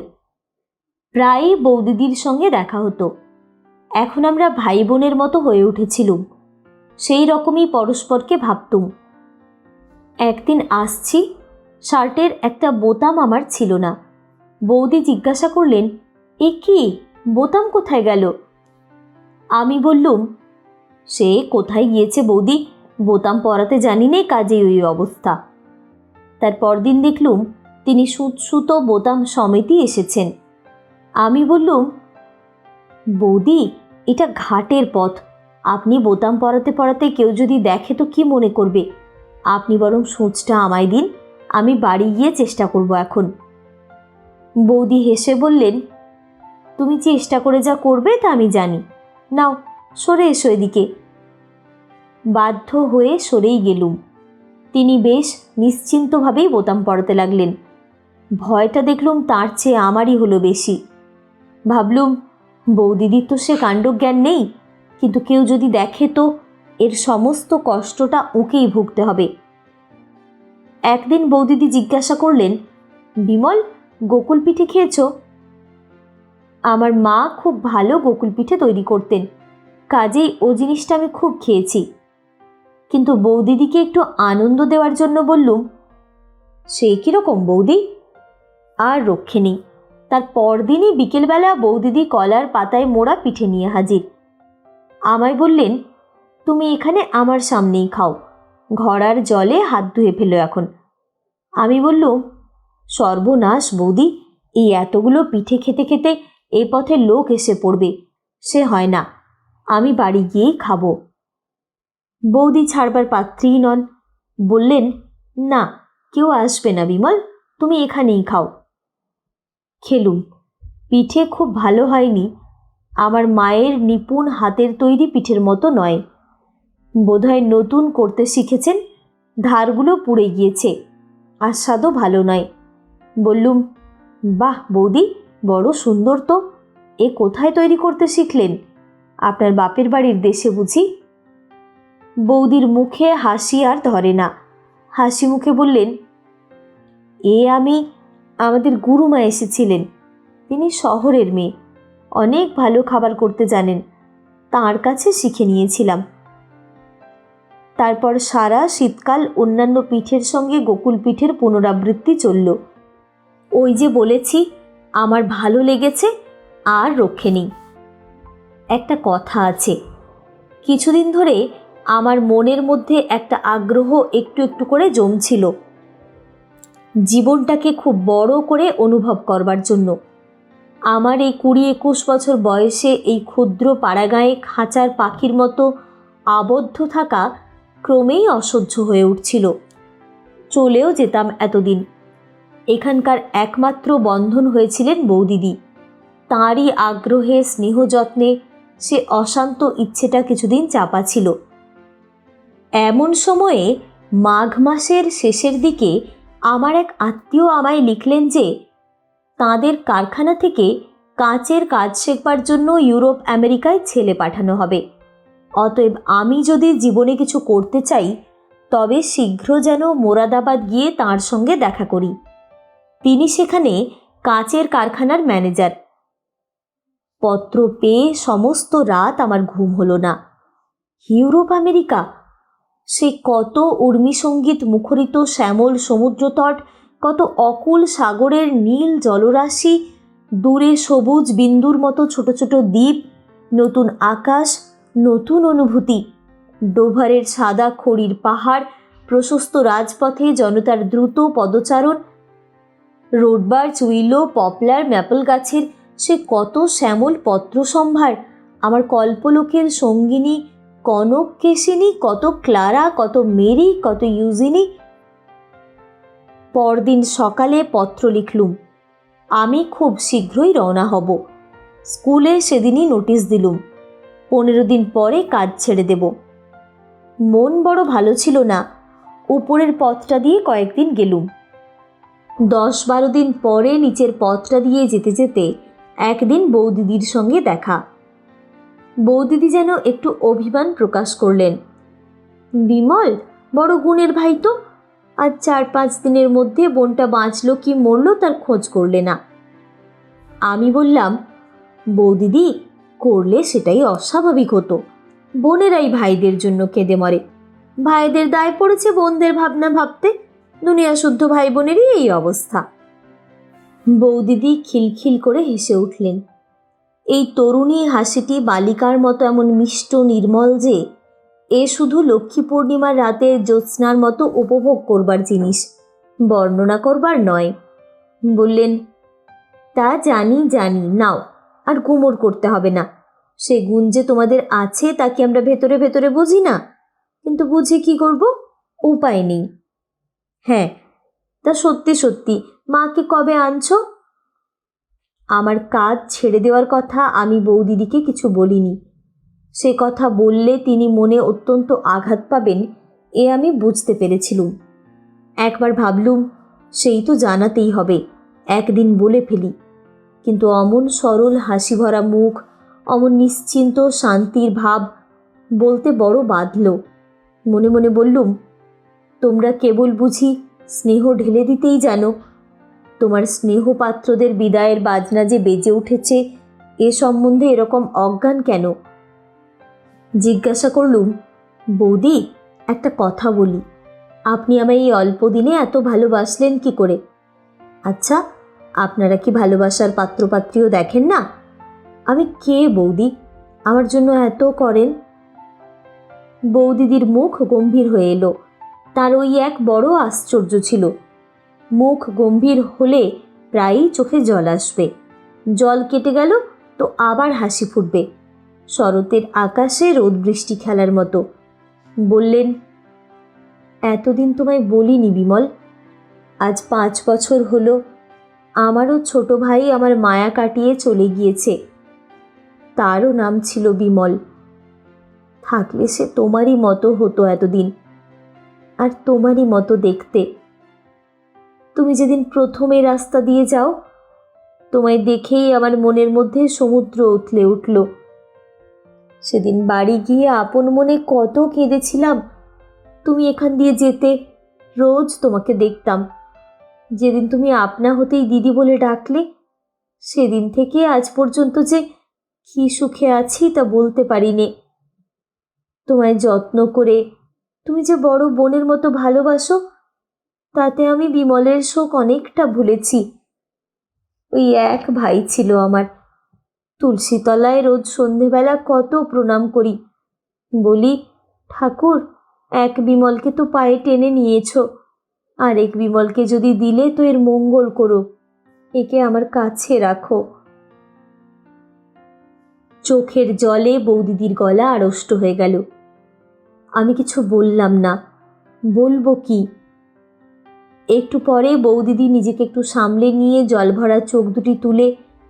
প্রায়ই বৌদিদির সঙ্গে দেখা হতো। এখন আমরা ভাই বোনের মতো হয়ে উঠেছিলুম, সেই রকমই পরস্পরকে ভাবতুম। একদিন আসছি, শার্টের একটা বোতাম আমার ছিল না। বৌদি জিজ্ঞাসা করলেন, এ কি, বোতাম কোথায় গেল? আমি বললুম, সে কোথায় গিয়েছে বৌদি, বোতাম পরাতে জানি নে, কাজেই ওই অবস্থা। তার পরদিন দেখলুম তিনি সুতো বোতাম সমেতই এসেছেন। আমি বললুম, বৌদি, এটা ঘাটের পথ, আপনি বোতাম পরাতে পরাতে কেউ যদি দেখে তো কি মনে করবে? আপনি বরং সূঁচটা আমায় দিন, আমি বাড়ি গিয়ে চেষ্টা করব এখন। বৌদি হেসে বললেন, তুমি চেষ্টা করে যা করবে তা আমি জানি, নাও সরে এসো এদিকে। বাধ্য হয়ে সরেই গেলুম। তিনি বেশ নিশ্চিন্তভাবেই বোতাম পরাতে লাগলেন। ভয়টা দেখলুম তার চেয়ে আমারই হলো বেশি। ভাবলুম, বৌদিদির তো সে কাণ্ডজ্ঞান নেই, কিন্তু কেউ যদি দেখে তো এর সমস্ত কষ্টটা ওকেই ভুগতে হবে। একদিন বৌদিদি জিজ্ঞাসা করলেন, বিমল, গোকুল পিঠে খেয়েছ? আমার মা খুব ভালো গোকুল পিঠে তৈরি করতেন, কাজেই ও জিনিসটা আমি খুব খেয়েছি। কিন্তু বৌদিদিকে একটু আনন্দ দেওয়ার জন্য বললুম, সে কীরকম বৌদি? আর রক্ষে নেই। তার পরদিনই বিকেলবেলা বৌদিদি কলার পাতায় মোড়া পিঠে নিয়ে হাজির। আমায় বললেন, তুমি এখানে আমার সামনেই খাও, ঘড়ার জলে হাত ধুয়ে ফেলো এখন। আমি বললুম, সর্বনাশ বৌদি, এই এতগুলো পিঠে খেতে খেতে এই পথে লোক এসে পড়বে, সে হয় না, আমি বাড়ি গিয়েই খাবো। বৌদি ছাড়বার পাত্রীই নন, বললেন, না, কেউ আসবে না বিমল, তুমি এখানেই খাও। খেলুম। পিঠে খুব ভালো হয়নি, আমার মায়ের নিপুণ হাতের তৈরি পিঠের মতো নয়। বোধহয় নতুন করতে শিখেছেন, ধারগুলো পুড়ে গিয়েছে, আর স্বাদও ভালো নয়। বললুম, বাহ বৌদি, বড় সুন্দর তো, এ কোথায় তৈরি করতে শিখলেন? আপনার বাপের বাড়ির দেশে বুঝি? বৌদির মুখে হাসি আর ধরে না, হাসি মুখে বললেন, আমাদের গুরুমা এসেছিলেন, তিনি শহরের মেয়ে, অনেক ভালো খাবার করতে জানেন, তাঁর কাছে শিখে নিয়েছিলাম। তারপর সারা শীতকাল অন্যান্য পিঠের সঙ্গে গোকুল পিঠের পুনরাবৃত্তি চলল। ওই যে বলেছি, আমার ভালো লেগেছে, আর রক্ষে নেই। একটা কথা আছে, কিছুদিন ধরে আমার মনের মধ্যে একটা আগ্রহ একটু একটু করে জমছিল, জীবনটাকে খুব বড় করে অনুভব করবার জন্য। আমার এই 20-21 বছর বয়সে এই ক্ষুদ্র পাড়াগাঁয়ে খাঁচার পাখির মতো আবদ্ধ থাকা ক্রমেই অসহ্য হয়ে উঠছিল। চলেও যেতাম এতদিন। এখানকার একমাত্র বন্ধন হয়েছিলেন বৌদিদি। তাঁরই আগ্রহে স্নেহ যত্নে সে অশান্ত ইচ্ছেটা কিছুদিন চাপা ছিল। এমন সময়ে মাঘ মাসের শেষের দিকে আমার এক আত্মীয় আমায় লিখলেন যে তাঁদের কারখানা থেকে কাঁচের কাজ শেখবার জন্য ইউরোপ আমেরিকায় ছেলে পাঠানো হবে। অতএব আমি যদি জীবনে কিছু করতে চাই তবে শীঘ্র যেন মোরাদাবাদ গিয়ে তাঁর সঙ্গে দেখা করি। তিনি সেখানে কাঁচের কারখানার ম্যানেজার। পত্র পেয়ে সমস্ত রাত আমার ঘুম হলো না। ইউরোপ আমেরিকা, সে কত উর্মিসঙ্গীত মুখরিত শ্যামল সমুদ্রতট, কত অকুল সাগরের নীল জলরাশি, দূরে সবুজ বিন্দুর মতো ছোট ছোট দ্বীপ, নতুন আকাশ, নতুন অনুভূতি, ডোভারের সাদা খড়ির পাহাড়, প্রশস্ত রাজপথে জনতার দ্রুত পদচারণ, রোডবার্চ, উইলো, পপলার, ম্যাপল গাছের সে কত শ্যামল পত্র সম্ভার, আমার কল্পলোকের সঙ্গিনী কনক কেশিনী, কত ক্লারা, কত মেরি, কত ইউজিনি। পরদিন সকালে পত্র লিখলুম, আমি খুব শীঘ্রই রওনা হব। স্কুলে সেদিনই নোটিশ দিলুম, 15 দিন পরে কাজ ছেড়ে দেব। মন বড় ভালো ছিল না। উপরের পথটা দিয়ে কয়েকদিন গেলুম। 10-12 দিন পরে নিচের পথটা দিয়ে যেতে যেতে একদিন বৌদিদির সঙ্গে দেখা। বৌদিদি যেন একটু অভিমান প্রকাশ করলেন। বিমল বড় গুণের ভাই তো, আজ 4-5 দিনের মধ্যে বোনটা বাঁচলো কি মরলো তার খোঁজ করলে না। আমি বললাম, বৌদিদি করলে সেটাই অস্বাভাবিক হতো। বোনেরাই ভাইদের জন্য কেঁদে মরে, ভাইদের দায় পড়েছে বোনদের ভাবনা ভাবতে। দুনিয়া শুদ্ধ ভাই বোনেরই এই অবস্থা। বৌদিদি খিলখিল করে হেসে উঠলেন। এই তরুণী হাসিটি বালিকার মতো এমন মিষ্ট নির্মল যে এ শুধু লক্ষ্মী পূর্ণিমার রাতে জ্যোৎস্নার মতো উপভোগ করবার জিনিস, বর্ণনা করবার নয়। বললেন, তা জানি জানি, নাও আর গুমর করতে হবে না। সে গুণ যে তোমাদের আছে তা কি আমরা ভেতরে ভেতরে বুঝি না? কিন্তু বুঝে কি করব, উপায় নেই। হ্যাঁ, তা সত্যি সত্যি মাকে কবে আনছো? আমার কাজ ছেড়ে দেওয়ার কথা আমি বৌদিদিকে কিছু বলিনি। সে কথা বললে তিনি মনে অত্যন্ত আঘাত পাবেন এ আমি বুঝতে পেরেছিলুম। একবার ভাবলুম সেই তো জানাতেই হবে, একদিন বলে ফেলি। কিন্তু অমন সরল হাসি ভরা মুখ, অমন নিশ্চিন্ত শান্তির ভাব, বলতে বড় বাধল। মনে মনে বললুম, তোমরা কেবল বুঝি স্নেহ ঢেলে দিতেই জানো। তোমার স্নেহপাত্রদের বিদায়ের বাজনা যে বেজে উঠেছে এ সম্বন্ধে এরকম অজ্ঞান কেন? জিজ্ঞাসা করলুম, বৌদি একটা কথা বলি, আপনি আমায় এই অল্প দিনে এত ভালোবাসলেন কি করে? আচ্ছা, আপনারা কি ভালোবাসার পাত্রপাত্রীও দেখেন না? আমি কে বৌদি, আমার জন্য এত করেন? বৌদিদির মুখ গম্ভীর হয়ে এলো। তার ওই এক বড় আশ্চর্য ছিল। মুখ গম্ভীর হলে প্রায়ই চোখে জল আসবে, জল কেটে গেল তো আবার হাসি ফুটবে, শরতের আকাশে রোদ বৃষ্টি খেলার মতো। বললেন, এতদিন তোমায় বলিনি বিমল, আজ 5 বছর হলো আমারও ছোট ভাই আমার মায়া কাটিয়ে চলে গিয়েছে। তারও নাম ছিল বিমল। থাকলে সে তোমারই মতো হতো এতদিন, আর তোমারই মতো দেখতে। তুমি যেদিন প্রথমে রাস্তা দিয়ে যাও, তোমায় দেখেই আমার মনের মধ্যে সমুদ্র উথলে উঠল। সেদিন বাড়ি গিয়ে আপন মনে কত কেঁদেছিলাম। তুমি এখান দিয়ে যেতে, রোজ তোমাকে দেখতাম। যেদিন তুমি আপনা হতেই দিদি বলে ডাকলে, সেদিন থেকে আজ পর্যন্ত যে কি সুখে আছি তা বলতে পারিনে। তোমায় যত্ন করে তুমি যে বড় বোনের মতো ভালোবাসো, তাতে আমি বিমলের শোক অনেকটা ভুলেছি। ওই এক ভাই ছিল আমার। তুলসীতলায় রোজ সন্ধেবেলা কত প্রণাম করি, বলি, ঠাকুর এক বিমলকে তো পায়ে টেনে নিয়েছ, আর এক বিমলকে যদি দিলে তো এর মঙ্গল করো, একে আমার কাছে রাখো। চোখের জলে বৌদিদির গলা আড়ষ্ট হয়ে গেল। আমি কিছু বললাম না, বলবো কি? একটু পরে বৌদিদি নিজেকে একটু সামলে নিয়ে জল ভরা চোখ দুটি তুলে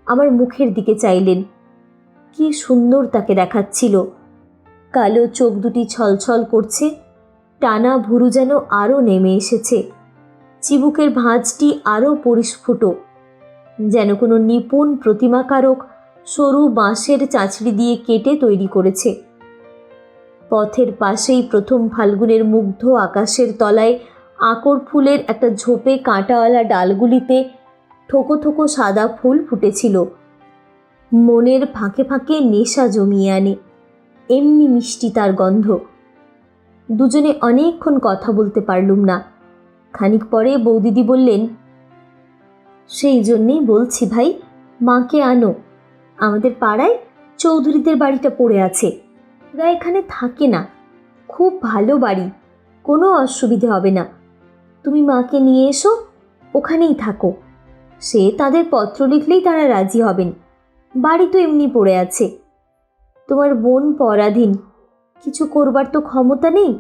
আমার মুখের দিকে চাইলেন। কি সুন্দর তাকে দেখাচ্ছিল। কালো চোখ দুটি ছলছল করছে, টানা ভুরু যেন আরও নেমে এসেছে, চিবুকের ভাঁজটি আরও পরিস্ফুট, যেন কোনো নিপুণ প্রতিমাকারক সরু বাঁশের চাঁচড়ি দিয়ে কেটে তৈরি করেছে। পথের পাশেই প্রথম ফাল্গুনের মুগ্ধ আকাশের তলায় আকর ফুলের একটা ঝোপে কাঁটাওয়ালা ডালগুলিতে থোকো থোকো সাদা ফুল ফুটেছিল। মনের ফাঁকে ফাঁকে নেশা জমিয়ে আনে, এমনি মিষ্টি তার গন্ধ। দুজনে অনেকক্ষণ কথা বলতে পারলুম না। খানিক পরে বৌদিদি বললেন, সেই জন্যেই বলছি ভাই, মাকে আনো। আমাদের পাড়ায় চৌধুরীদের বাড়িটা পড়ে আছে, ওরা এখানে থাকে না, খুব ভালো বাড়ি, কোনো অসুবিধে হবে না। তুমি মাকে নিয়ে এসো, ওখানেই থাকো। সে তাদের পত্র লিখলেই তারা রাজি হবেন, বাড়ি তো এমনি পড়ে আছে। তোমার বোন পরাধীন, কিছু করবার তো ক্ষমতা নেই।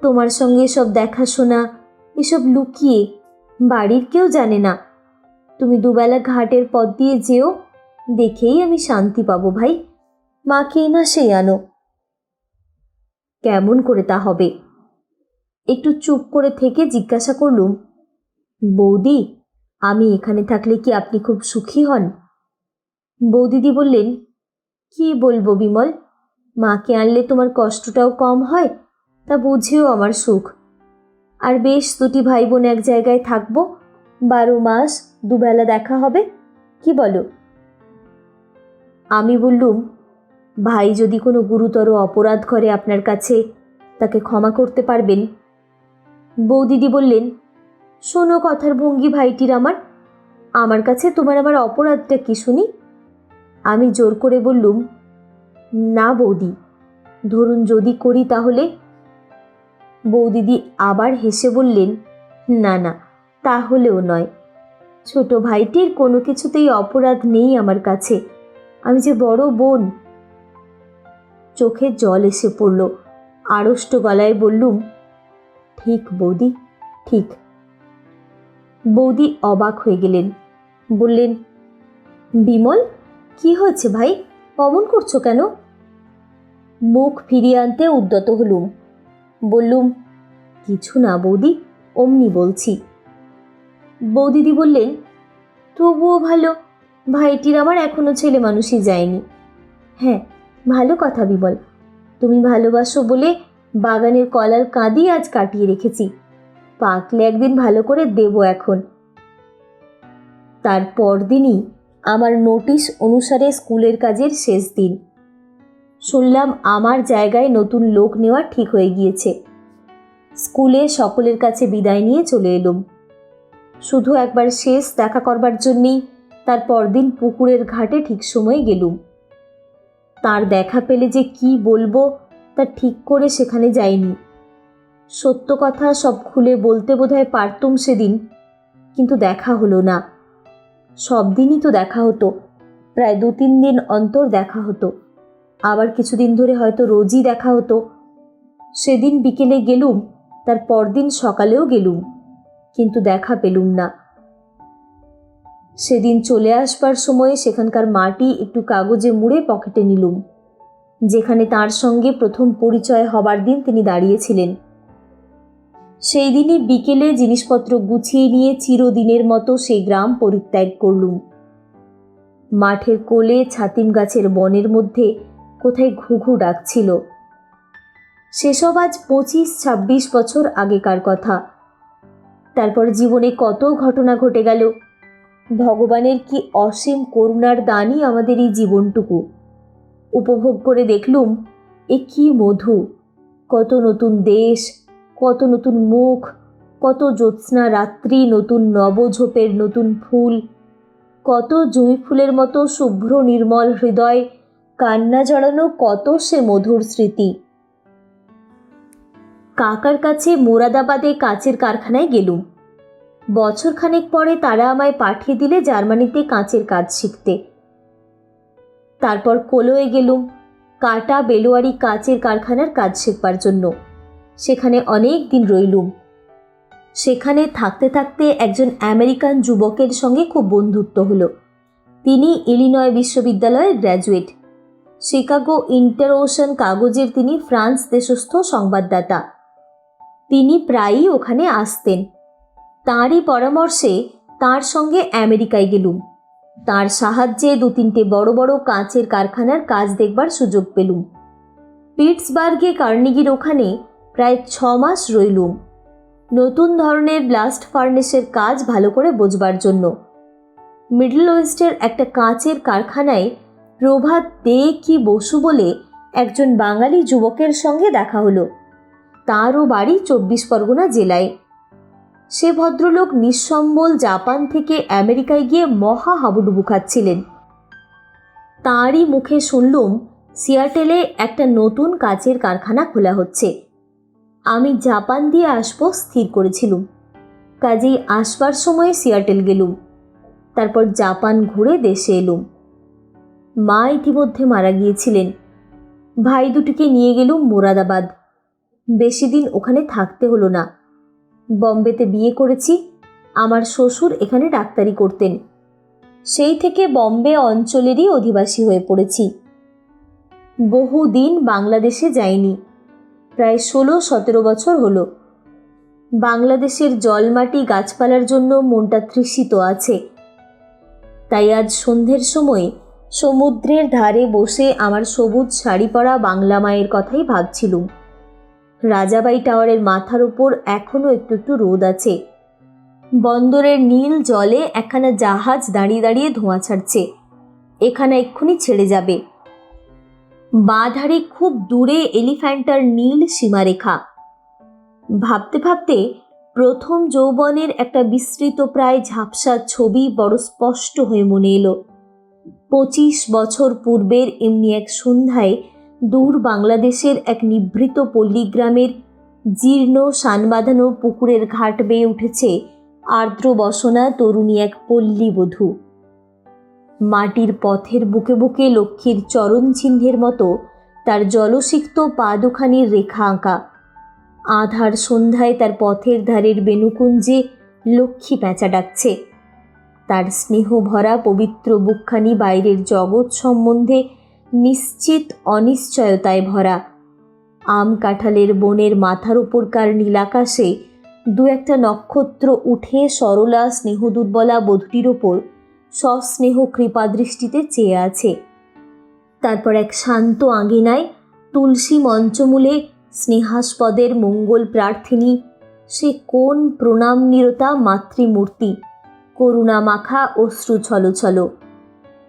তোমার সঙ্গে সব দেখাশোনা এসব লুকিয়ে, বাড়ির কেউ জানে না। তুমি দুবেলা ঘাটের পথ দিয়ে যেও, দেখেই আমি শান্তি পাবো ভাই। মাকে এই মাসেই আনো। কেমন করে তা হবে? একটু চুপ করে থেকে জিজ্ঞাসা করলুম, বৌদি, আমি এখানে থাকলে কি আপনি খুব সুখী হন? বৌদিদি বললেন, কি বলবো বিমল, মাকে আনলে তোমার কষ্টটাও কম হয়, তা বুঝেও আমার সুখ। আর বেশ দুটি ভাই বোন এক জায়গায় থাকবো, 12 মাস দুবেলা দেখা হবে, কি বলো? আমি বললুম, ভাই যদি কোনো গুরুতর অপরাধ করে আপনার কাছে, তাকে ক্ষমা করতে পারবেন? বৌদিদি বললেন, শোনো কথার ভঙ্গি ভাইটির আমার কাছে তোমার আবার অপরাধটা কি শুনি? আমি জোর করে বললুম, না বৌদি, ধরুন যদি করি তাহলে? বৌদিদি আবার হেসে বললেন, না না, তাহলেও নয়। ছোট ভাইটির কোনো কিছুতেই অপরাধ নেই আমার কাছে, আমি যে বড় বোন। চোখে জল এসে পড়ল। আড়ষ্ট গলায় বললুম, ঠিক বৌদি, ঠিক। বৌদি অবাক হয়ে গেলেন, বললেন, বিমল, কি হয়েছে ভাই, অমন করছো কেন? মুখ ফিরিয়ে আনতে উদ্যত হলুম। বললুম, কিছু না বৌদি, অমনি বলছি। বৌদিদি বললেন, তবুও ভালো, ভাইটির আমার এখনো ছেলে মানুষই যায়নি। হ্যাঁ, ভালো কথা বিমল, তুমি ভালোবাসো বলে বাগানের কলার কাঁদি আজ কাটিয়ে রেখেছি, পাকলে একদিন ভালো করে দেব এখন। তার পরদিনই আমার নোটিশ অনুসারে স্কুলের কাজের শেষ দিন। শুনলাম আমার জায়গায় নতুন লোক নেওয়া ঠিক হয়ে গিয়েছে। স্কুলে সকলের কাছে বিদায় নিয়ে চলে এলুম। শুধু একবার শেষ দেখা করবার জন্যেই তার পরদিন পুকুরের ঘাটে ঠিক সময়ে গেলুম। তার দেখা পেলে যে কি বলবো তা ঠিক করে সেখানে যাইনি। সত্য কথা সব খুলে বলতে বোধহয় পারতুম সেদিন, কিন্তু দেখা হলো না। সব দিনই তো দেখা হতো, প্রায় 2-3 দিন অন্তর দেখা হতো, আবার কিছুদিন ধরে হয়তো রোজই দেখা হতো। সেদিন বিকেলে গেলুম, তার পরদিন সকালেও গেলুম, কিন্তু দেখা পেলুম না। সেদিন চলে আসবার সময়ে সেখানকার মাটি একটু কাগজে মুড়ে পকেটে নিলুম, যেখানে তার সঙ্গে প্রথম পরিচয় হবার দিন তিনি দাঁড়িয়েছিলেন। সেই দিনই বিকেলে জিনিসপত্র গুছিয়ে নিয়ে চিরদিনের মতো সেই গ্রাম পরিত্যাগ করলুম। মাঠের কোলে ছাতিম গাছের বনের মধ্যে কোথায় ঘুঘু ডাকছিল। সেসব আজ 25-26 বছর আগেকার কথা। তারপর জীবনে কত ঘটনা ঘটে গেল। ভগবানের কি অসীম করুণার দানই আমাদের এই জীবনটুকু। উপভোগ করে দেখলুম এ কি মধু, কত নতুন দেশ, কত নতুন মুখ, কত জ্যোৎস্না রাত্রি, নতুন নবঝোপের নতুন ফুল, কত জুঁই ফুলের মতো শুভ্র নির্মল হৃদয়, কান্না জড়ানো কত সে মধুর স্মৃতি। কাকার কাছে মোরাদাবাদে কাঁচের কারখানায় গেলুম। বছরখানেক পরে তারা আমায় পাঠিয়ে দিলে জার্মানিতে কাঁচের কাজ শিখতে। তারপর কলোয়ে গেলুম কাটা বেলোয়ারি কাঁচের কারখানার কাজ শিখবার জন্য। সেখানে অনেক দিন রইলুম। সেখানে থাকতে থাকতে একজন আমেরিকান যুবকের সঙ্গে খুব বন্ধুত্ব হলো। তিনি ইলিনয় বিশ্ববিদ্যালয়ের গ্র্যাজুয়েট। শিকাগো ইন্টার ওশান কাগজের তিনি ফ্রান্স দেশস্থ সংবাদদাতা। তিনি প্রায়ই ওখানে আসতেন। তাঁরই পরামর্শে তাঁর সঙ্গে আমেরিকায় গেলুম। তাঁর সাহায্যে 2-3টে বড় বড় কাঁচের কারখানার কাজ দেখবার সুযোগ পেলুম। পিটসবার্গে কার্নেগির ওখানে প্রায় 6 মাস রইলুম নতুন ধরনের ব্লাস্ট ফার্নেসের কাজ ভালো করে বোঝবার জন্য। মিডল ওয়েস্টের একটা কাঁচের কারখানায় প্রভাত দে কি বসু বলে একজন বাঙালি যুবকের সঙ্গে দেখা হলো। তাঁরও বাড়ি 24 পরগনা জেলায়। সে ভদ্রলোক নিঃসম্বল জাপান থেকে আমেরিকায় গিয়ে মহা হাবুডুবু খাচ্ছিলেন। তাঁরই মুখে শুনলুম সিয়াটেলে একটা নতুন কাচের কারখানা খোলা হচ্ছে। আমি জাপান দিয়ে আসবো স্থির করেছিলুম, কাজেই আসবার সময় সিয়াটেল গেলুম। তারপর জাপান ঘুরে দেশে এলুম। মা ইতিমধ্যে মারা গিয়েছিলেন। ভাই দুটিকে নিয়ে গেলুম মোরাদাবাদ। বেশি দিন ওখানে থাকতে হলো না। বম্বেতে বিয়ে করেছি। আমার শ্বশুর এখানে ডাক্তারি করতেন। সেই থেকে বম্বে অঞ্চলেরই অধিবাসী হয়ে পড়েছি। বহুদিন বাংলাদেশে যাইনি, প্রায় 16-17 বছর হলো। বাংলাদেশের জলমাটি গাছপালার জন্য মনটা তৃষিত আছে। তাই আজ সন্ধ্যের সময় সমুদ্রের ধারে বসে আমার সবুজ শাড়ি পরা বাংলা মায়ের কথাই ভাবছিলুম। রাজাবাই টাওয়ারের মাথার উপর এখনো একটু একটু রোদ আছে। বন্দরের নীল জলে একখানা জাহাজ দাঁড়িয়ে দাঁড়িয়ে ধোঁয়া ছাড়ছে। এখানে এক্ষুনি ছেড়ে যাবে। বাঁ ধারে খুব দূরে এলিফ্যান্টার নীল সীমারেখা। ভাবতে ভাবতে প্রথম যৌবনের একটা বিস্তৃত প্রায় ঝাপসা ছবি বড় স্পষ্ট হয়ে মনে এলো। 25 বছর পূর্বের এমনি এক সন্ধ্যায় দূর বাংলাদেশের এক নিভৃত পল্লীগ্রামের জীর্ণ সানবাঁধানো পুকুরের ঘাট বেয়ে উঠেছে আর্দ্র বসনা তরুণী এক পল্লীবধূ। মাটির পথের বুকে বুকে লক্ষ্মীর চরণ চিহ্নের মতো তার জলসিক্ত পা দুখানির রেখা আঁকা। আধার সন্ধ্যায় তার পথের ধারের বেণুকুঞ্জে লক্ষ্মী প্যাঁচা ডাকছে। তার স্নেহ ভরা পবিত্র বুকখানি বাইরের জগৎ সম্বন্ধে নিশ্চিত অনিশ্চয়তায় ভরা। আম কাঁঠালের বনের মাথার উপরকার নীলাকাশে দু একটা নক্ষত্র উঠে সরলা স্নেহদুর্বলা বধূটির ওপর সস্নেহ কৃপাদৃষ্টিতে চেয়ে আছে। তারপর এক শান্ত আঙিনায় তুলসী মঞ্চমূলে স্নেহাস্পদের মঙ্গল প্রার্থিনী সে কোন প্রণাম নিরতা মাতৃমূর্তি, করুণা মাখা অশ্রু ছল ছল।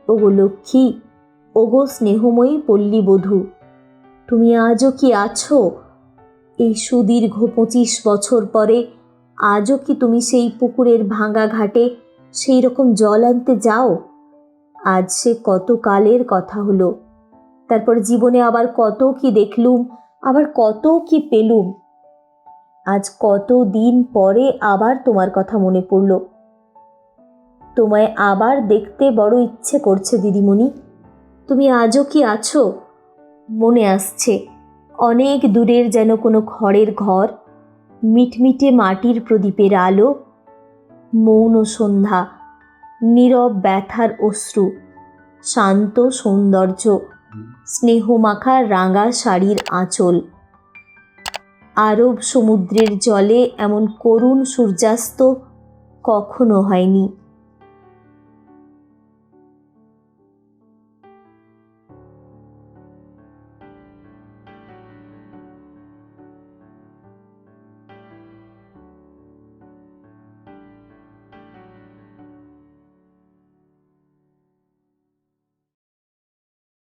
ওগো লক্ষ্মী, ওগো স্নেহময়ী পল্লীবধূ, তুমি আজও কি আছো? এই সুদীর্ঘ 25 বছর পরে আজও কি তুমি সেই পুকুরের ভাঙা ঘাটে সেই রকম জল আনতে যাও? আজ সে কত কালের কথা হলো। তারপর জীবনে আবার কত কি দেখলুম, আবার কত কি পেলুম। আজ কত দিন পরে আবার তোমার কথা মনে পড়ল। তোমায় আবার দেখতে বড় ইচ্ছে করছে দিদিমণি। তুমি আজও কি আছো? মনে আসছে অনেক দূরের যেন কোনো খড়ের ঘর, মিটমিটে মাটির প্রদীপের আলো, মৌন সন্ধ্যা, নীরব ব্যথার অশ্রু, শান্ত সৌন্দর্য, স্নেহমাখা রাঙা শাড়ির আঁচল। আরব সমুদ্রের জলে এমন করুণ সূর্যাস্ত কখনো হয়নি।